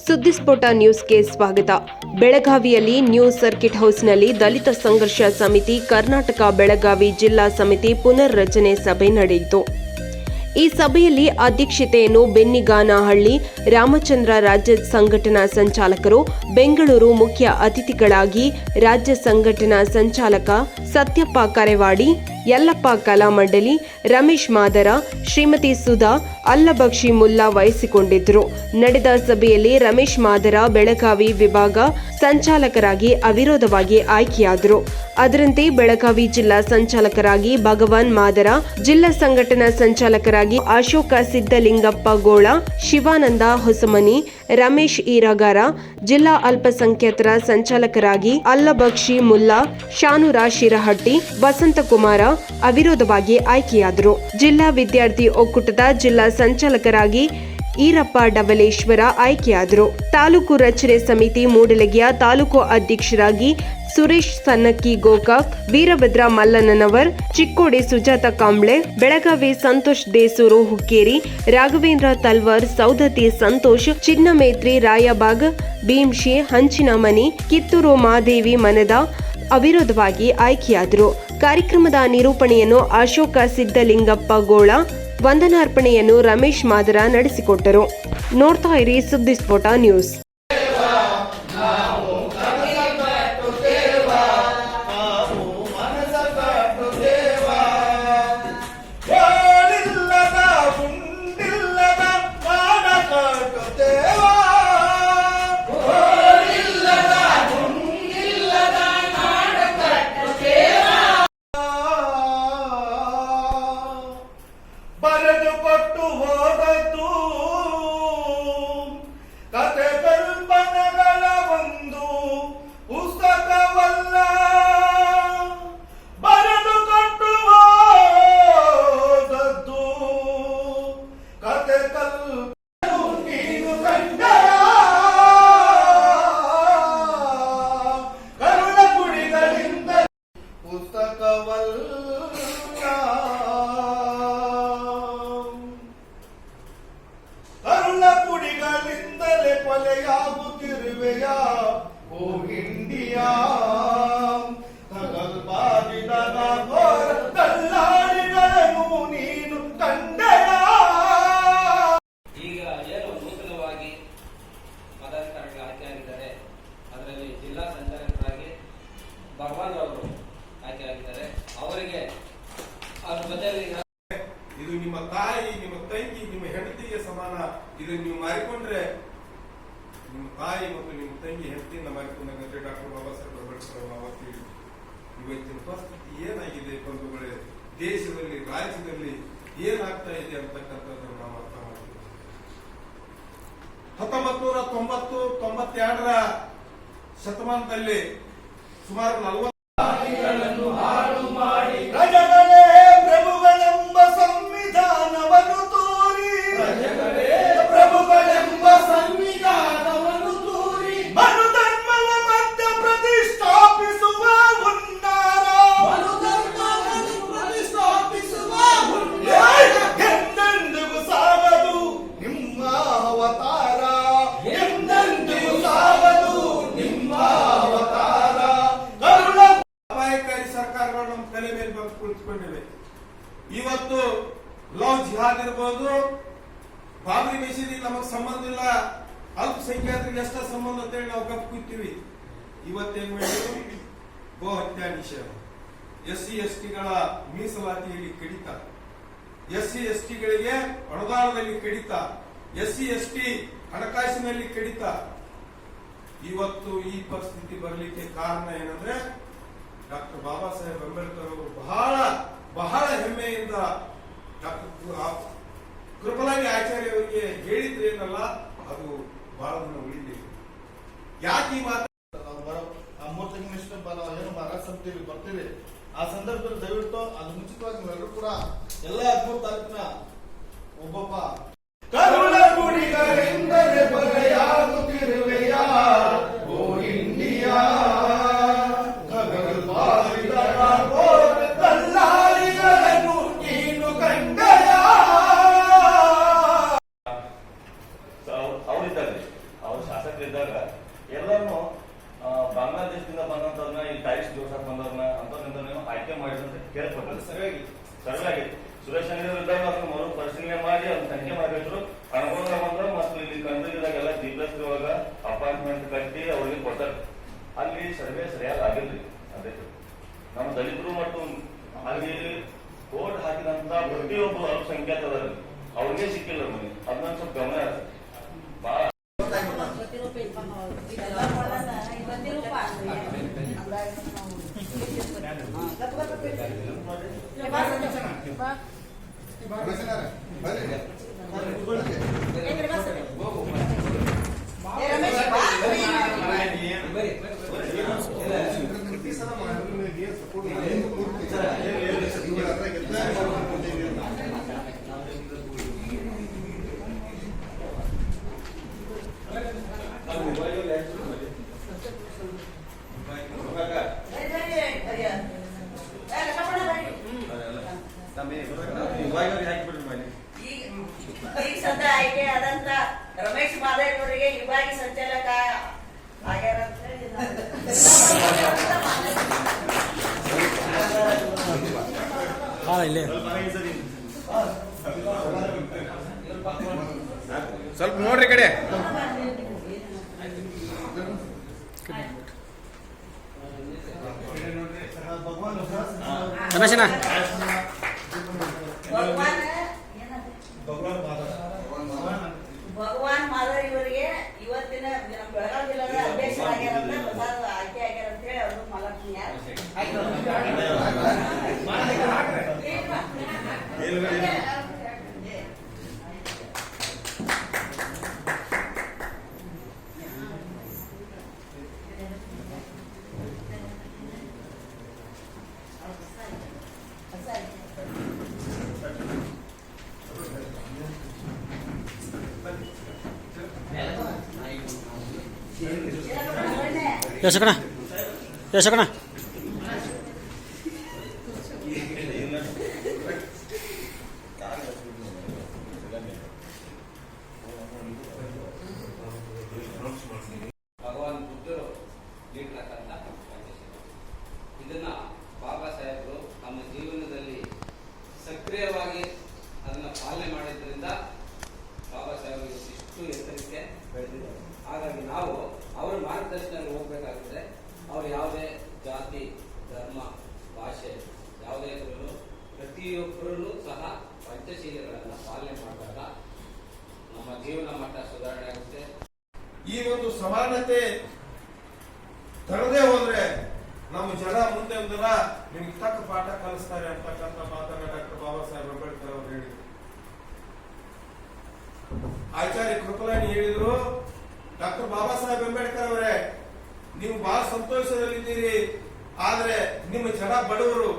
ಸುದ್ದಿಸ್ಫೋಟ ನ್ಯೂಸ್ಗೆ ಸ್ವಾಗತ. ಬೆಳಗಾವಿಯಲ್ಲಿ ನ್ಯೂ ಸರ್ಕಿಟ್ ಹೌಸ್ನಲ್ಲಿ ದಲಿತ ಸಂಘರ್ಷ ಸಮಿತಿ ಕರ್ನಾಟಕ ಬೆಳಗಾವಿ ಜಿಲ್ಲಾ ಸಮಿತಿ ಪುನರ್ರಚನೆ ಸಭೆ ನಡೆಯಿತು. ಈ ಸಭೆಯಲ್ಲಿ ಅಧ್ಯಕ್ಷತೆಯನ್ನು ಬೆನ್ನಿಗಾನಹಳ್ಳಿ ರಾಮಚಂದ್ರ ರಾಜ್ಯ ಸಂಘಟನಾ ಸಂಚಾಲಕರು, ಬೆಂಗಳೂರು ಮುಖ್ಯ ಅತಿಥಿಗಳಾಗಿ ರಾಜ್ಯ ಸಂಘಟನಾ ಸಂಚಾಲಕ ಸತ್ಯಪ್ಪ ಕರೆವಾಡಿ, ಯಲ್ಲಪ್ಪ ಕಲಾ ಮಂಡಳಿ, ರಮೇಶ್ ಮಾದರ, ಶ್ರೀಮತಿ ಸುಧಾ ಅಲ್ಲಬಕ್ಷಿ ಮುಲ್ಲಾ ವಹಿಸಿಕೊಂಡಿದ್ದರು. ನಡೆದ ಸಭೆಯಲ್ಲಿ ರಮೇಶ್ ಮಾದರ ಬೆಳಗಾವಿ ವಿಭಾಗ ಸಂಚಾಲಕರಾಗಿ ಅವಿರೋಧವಾಗಿ ಆಯ್ಕೆಯಾದರು. ಅದರಂತೆ ಬೆಳಗಾವಿ ಜಿಲ್ಲಾ ಸಂಚಾಲಕರಾಗಿ ಭಗವಾನ್ ಮಾದರ, ಜಿಲ್ಲಾ ಸಂಘಟನಾ ಸಂಚಾಲಕರಾಗಿ ಅಶೋಕ ಸಿದ್ದಲಿಂಗಪ್ಪ ಗೋಳ, ಶಿವಾನಂದ ಹೊಸಮನಿ, ರಮೇಶ್ ಈರಗಾರ, ಜಿಲ್ಲಾ ಅಲ್ಪಸಂಖ್ಯಾತರ ಸಂಚಾಲಕರಾಗಿ ಅಲ್ಲಬಕ್ಷಿ ಮುಲ್ಲಾ, ಶಾನುರಾ ಶಿರಹಟ್ಟಿ, ವಸಂತಕುಮಾರ ಅವಿರೋಧವಾಗಿ ಆಯ್ಕೆಯಾದರು. ಜಿಲ್ಲಾ ವಿದ್ಯಾರ್ಥಿ ಒಕ್ಕೂಟದ ಜಿಲ್ಲಾ ಸಂಚಾಲಕರಾಗಿ ಈರಪ್ಪ ಡಬಲೇಶ್ವರ ಆಯ್ಕೆಯಾದರು. ತಾಲೂಕು ರಚನೆ ಸಮಿತಿ ಮೂಡಲಗಿಯ ತಾಲೂಕು ಅಧ್ಯಕ್ಷರಾಗಿ ಸುರೇಶ್ ಸನ್ನಕ್ಕಿ ಗೋಕಾಕ್, ವೀರಭದ್ರ ಮಲ್ಲನವರ್, ಚಿಕ್ಕೋಡಿ ಸುಜಾತ ಕಾಂಬ್ಳೆ, ಬೆಳಗಾವಿ ಸಂತೋಷ್ ದೇಸೂರು ಹುಕ್ಕೇರಿ, ರಾಘವೇಂದ್ರ ತಲ್ವಾರ್, ಸೌದತ್ತಿ ಸಂತೋಷ್, ಚಿನ್ನಮೇತ್ರಿ ರಾಯಬಾಗ್, ಭೀಮ್ಶಿ ಹಂಚಿನಮನಿ, ಕಿತ್ತೂರು ಮಾದೇವಿ ಮನದ ಅವಿರೋಧವಾಗಿ ಆಯ್ಕೆಯಾದರು. ಕಾರ್ಯಕ್ರಮದ ನಿರೂಪಣೆಯನ್ನು ಅಶೋಕ ಸಿದ್ದಲಿಂಗಪ್ಪ ಗೋಳ, ವಂದನಾರ್ಪಣೆಯನ್ನು ರಮೇಶ್ ಮಾದರ ನಡೆಸಿಕೊಟ್ಟರು. ನೋಡ್ತಾ ಇರಿ ಸುದ್ದಿಸ್ಫೋಟ ನ್ಯೂಸ್. ಬರೆದು ಕೊಟ್ಟು ಹೋದದ್ದು ಕತೆ ಕಲ್ಪನೆಗಳ ಒಂದು ಪುಸ್ತಕವಲ್ಲ. ಬರೆದು ಕೊಟ್ಟು ಹೋದದ್ದು ಕತೆ ನೀನು ಕಂಡಯ ಕರುಣ ಕುಡಿಗಳಿಂದ ಪುಸ್ತಕವಲ್ಲ. ಕುಡಿಗಳಿಂದಲೇ ಕೊಲೆಯಾಗುತ್ತಿರುವೆಯ ಓ ಇಂಡಿಯಾ, ತಗಲ್ಬಾರಿದಾಗ ಕಲ್ಲಾಡಿಗಳನ್ನು ನೀನು ಕಂಡೆಯ. ಈಗ ಏನು ನೂತನವಾಗಿ ಪದಾಧಿಕಾರಿಗಳು ಆಯ್ಕೆಯಾಗಿದ್ದಾರೆ, ಅದರಲ್ಲಿ ಜಿಲ್ಲಾ ಸಂಚಾಲಕರಾಗಿ ಭಗವಾನ್ ಅವರು ಆಯ್ಕೆಯಾಗಿದ್ದಾರೆ. ಅವರಿಗೆ ಅವ್ರ ಜೊತೆಯಲ್ಲಿ ಇದು ನಿಮ್ಮ ತಾಯಿ, ನಿಮ್ಮ ತಂಗಿ, ನಿಮ್ಮ ಹೆಂಡತಿಗೆ ಸಮಾನ. ಇದನ್ನು ನೀವು ಮಾರಿಕೊಂಡ್ರೆ ನಿಮ್ಮ ತಾಯಿ ಮತ್ತು ನಿಮ್ಮ ತಂಗಿ ಹೆಂಡತಿಯಿಂದ ಮಾರಿಕೊಂಡಂತೆ ಡಾಕ್ಟರ್ ಬಾಬಾ ಸಾಹೇಬ್ ಅಂಬೇಡ್ಕರ್ ಅವತ್ತು ಇವತ್ತಿನ ಪರಿಸ್ಥಿತಿ ಏನಾಗಿದೆ ಬಂಧುಗಳೇ, ದೇಶದಲ್ಲಿ ರಾಜ್ಯದಲ್ಲಿ ಏನಾಗ್ತಾ ಇದೆ ಅಂತಕ್ಕಂಥದ್ದನ್ನು ನಾವು ಅರ್ಥ ಮಾಡ್ತೀವಿ. 1992ರ ಶತಮಾನದಲ್ಲಿ ಸುಮಾರು 40 ಹಾಳು ಮಾಡಿ ಪ್ರಜೆಗಳೇ ಪ್ರಭುಗಳೆಂಬ ಸಂವಿಧಾನವನ್ನು ತೋರಿ, ಪ್ರಭುಗಳೆಂಬ ಸಂವಿಧಾನವನ್ನು ತೋರಿ ಮನುಧರ್ಮದ ಮಧ್ಯ ಪ್ರತಿಷ್ಠಾಪಿಸುವ ಹುನ್ನಾರ, ಮನುಧರ್ಮವನ್ನು ಪ್ರತಿಷ್ಠಾಪಿಸುವ ಹುನ್ನಾರ ಎಂದೆಂದಿಗೂ ಸಾಗದು ನಿಮ್ಮ ಅವತಾರ, ಎಂದೆಂದಿಗೂ ಸಾಗದು ನಿಮ್ಮ ಅವತಾರ. ಅಪಾಯಕಾರಿ ಸರ್ಕಾರಗಳು ನಮ್ಮ ತಲೆ ಮೇಲೆ ಬಂದು ಕುಳಿತುಕೊಂಡಿವೆ. ಇವತ್ತು ಲವ್ ಜಿಹಾದ್ ಇರ್ಬೋದು, ಬಾಬರಿ ಮಸೀದಿ ನಮಗೆ ಸಂಬಂಧ ಇಲ್ಲ, ಅಲ್ಪಸಂಖ್ಯಾತರಿಗೆ ಎಷ್ಟ ಸಂಬಂಧ ಅಂತೇಳಿ ನಾವು ಗಪ್ ಕೂತೀವಿ. ಇವತ್ತೇನ್ ಮಾಡಿದ್ರು, ಗೋ ಹತ್ಯಾ ನಿಷೇಧ, SC/STಗಳ ಮೀಸಲಾತಿಯಲ್ಲಿ ಕಡಿತ, SC/STಗಳಿಗೆ ಅನುದಾನದಲ್ಲಿ ಕಡಿತ, SC/ST ಹಣಕಾಸಿನಲ್ಲಿ ಕಡಿತ. ಇವತ್ತು ಈ ಪರಿಸ್ಥಿತಿ ಬರಲಿಕ್ಕೆ ಕಾರಣ ಏನಂದ್ರೆ ಡಾಕ್ಟರ್ ಬಾಬಾ ಸಾಹೇಬ್ ಅಂಬೇಡ್ಕರ್ ಅವರು ಬಹಳ ಹೆಮ್ಮೆಯಿಂದ ಡಾಕ್ಟರ್ ಕೃಪಲಾನಿ ಆಚಾರ್ಯ ಅವರಿಗೆ ಹೇಳಿದ್ರೇನಲ್ಲ, ಅದು ಬಹಳ ದಿನ ಉಳಿದಿದೆ. ಯಾಕೆ ಈ ಮಾತು 3 ತಿಂಗಳಷ್ಟು ಏನು ಮಾರಾಟ ಸಮಿತಿಯಲ್ಲಿ ಬರ್ತೀವಿ. ಆ ಸಂದರ್ಭದಲ್ಲಿ ದಯವಿಟ್ಟು ಅದು ಮುಂಚಿತವಾಗಿ ನೀವೆಲ್ಲರೂ ಕೂಡ ಎಲ್ಲ 13 ತಾರೀಕಿನ ಒಬ್ಬೊಬ್ಬ ಕರುಣ ಗುಡಿಗಳಿಂದಲೇ ಕೊಲೆಯಾಗುತ್ತಿರುವೆಯ ಓ ಇಂಡಿಯಾ, ಕಲ್ಲಾಡಿಗಳನ್ನು ನೀನು ಕಂಡೆಯ. ಅವರಿದ್ದಾರೆ, ಅವ್ರ ಶಾಸಕರಿದ್ದಾಗ ಎಲ್ಲರನ್ನು ಬಾಂಗ್ಲಾದೇಶದಿಂದ ಬಂದಂತವ್ರನ್ನ ಈ ಟೈಲ್ಸ್ ಜೋಡ್ಸಕ್ ಬಂದವ್ರನ್ನ ಅಂತವ್ರಿಂದ ನೀವು ಆಯ್ಕೆ ಮಾಡಿದ್ರೆ ಅಂತ ಕೇಳ್ಕೊಟ್ಟು ಸರಿಯಾಗಿ ಸುರೇಶ್ ಅಂಗಡಿ ಇದ್ದಾಗ ಅದನ್ನ ಮರು ಪರಿಶೀಲನೆ ಮಾಡಿ ಅದನ್ನ ತನಿಖೆ ಮಾಡಿದ್ರು ಅನುಕೂಲ ಬಂದ್ರೆ ಮತ್ತು ಇಲ್ಲಿ ಕಂಡಿದ್ದಾಗೆಲ್ಲ ಡಿಪ್ಲಸ್ ಇವಾಗ ಅಪಾಯಿಂಟ್ಮೆಂಟ್ ಕಟ್ಟಿ ಅವ್ರಿಗೆ ಕೊಡ್ತಾರೆ. ಅಲ್ಲಿ ಸರ್ವೆ ಸರಿಯಾಗಿ ಆಗಿಲ್ರಿ. ಅದೇ ನಮ್ಮ ದಲಿತರು ಮತ್ತು ಅಲ್ಲಿ ಕೋರ್ಟ್ ಹಾಕಿದಂತ ಪ್ರತಿಯೊಬ್ಬರು ಅಲ್ಪಸಂಖ್ಯಾತರಲ್ಲಿ ಅವ್ರಿಗೆ ಸಿಕ್ಕಿಲ್ಲ ಮನೆ. ಅದನ್ನ ಸ್ವಲ್ಪ ಗಮನ ಬಹಳ ಈಗ ಸದ್ಯ ಆಯ್ಕೆ ಆದಂತ ರಮೇಶ್ ಮಾದೇವ್ ಅವರಿಗೆ ವಿಭಾಗಿ ಸಂಚಾಲಕ ಆಗ್ಯಾರ ಅಂತ ಹೇಳಿ ಸ್ವಲ್ಪ ನೋಡ್ರಿ ಕಡೆ ಭಗವಾನ್ ಮಾಧವ್ ಇವರಿಗೆ ಇವತ್ತಿನ ನಮ್ಮ ಬೆಳಗಾವಿ ಜಿಲ್ಲೆಯ ಅಧ್ಯಕ್ಷರಾಗ್ಯಾರಂತ ಹೊಸ ಆಯ್ಕೆ ಆಗ್ಯಾರ ಅಂತ ಹೇಳಿ ಅವರು ಮಹಾಲಕ್ಷ್ಮಿ ಯಶಕಣ ಭಗವಾನ್ ಬುದ್ಧರು ನೀಡತಕ್ಕಂಥ ಇದನ್ನ ಬಾಬಾ ಸಾಹೇಬರು ನಮ್ಮ ಜೀವನದಲ್ಲಿ ಸಕ್ರಿಯವಾಗಿ ಅದನ್ನ ಪಾಲನೆ ಮಾಡಿದ್ರಿಂದ ಬಾಬಾ ಸಾಹೇಬರು ಇಷ್ಟು ಎತ್ತರಕ್ಕೆ ಬೆಳೆದಿದ್ದಾರೆ. ಹಾಗಾಗಿ ನಾವು ಅವರ ಮಾರ್ಗದರ್ಶನದಲ್ಲಿ ಹೋಗ್ಬೇಕಾಗುತ್ತೆ. ಅವ್ರು ಯಾವುದೇ ಜಾತಿ ಧರ್ಮ ಭಾಷೆ ಯಾವುದೇ ಇದ್ರೂ ಪ್ರತಿಯೊಬ್ಬರೂ ಸಹ ಪಂಚಶೀಲಗಳನ್ನು ಪಾಲನೆ ಮಾಡಿದಾಗ ನಮ್ಮ ಜೀವನ ಮಟ್ಟ ಸುಧಾರಣೆ ಆಗುತ್ತೆ. ಈ ಒಂದು ಸಮಾನತೆ ತರದೇ ಹೋದ್ರೆ ನಮ್ಮ ಜನ ಮುಂದೆ ಒಂದಲ್ಲ ನಿಮ್ಗೆ ತಕ್ಕ ಪಾಠ ಕಲಿಸ್ತಾರೆ ಅಂತಕ್ಕಂಥ ಮಾತನ್ನ ಡಾಕ್ಟರ್ ಬಾಬಾ ಸಾಹೇಬ್ ಅಂಬೇಡ್ಕರ್ ಅವರು ಹೇಳಿದ್ರು. ಆಚಾರ್ಯ ಕೃಪಲಾನಿ ಹೇಳಿದ್ರು, ಡಾಕ್ಟರ್ ಬಾಬಾ ಸಾಹೇಬ್ ಅಂಬೇಡ್ಕರ್ ಅವರೇ, ನೀವು ಬಹಳ ಸಂತೋಷದಲ್ಲಿದ್ದೀರಿ, ಆದ್ರೆ ನಿಮ್ಮ ಜನ ಬಡವರು,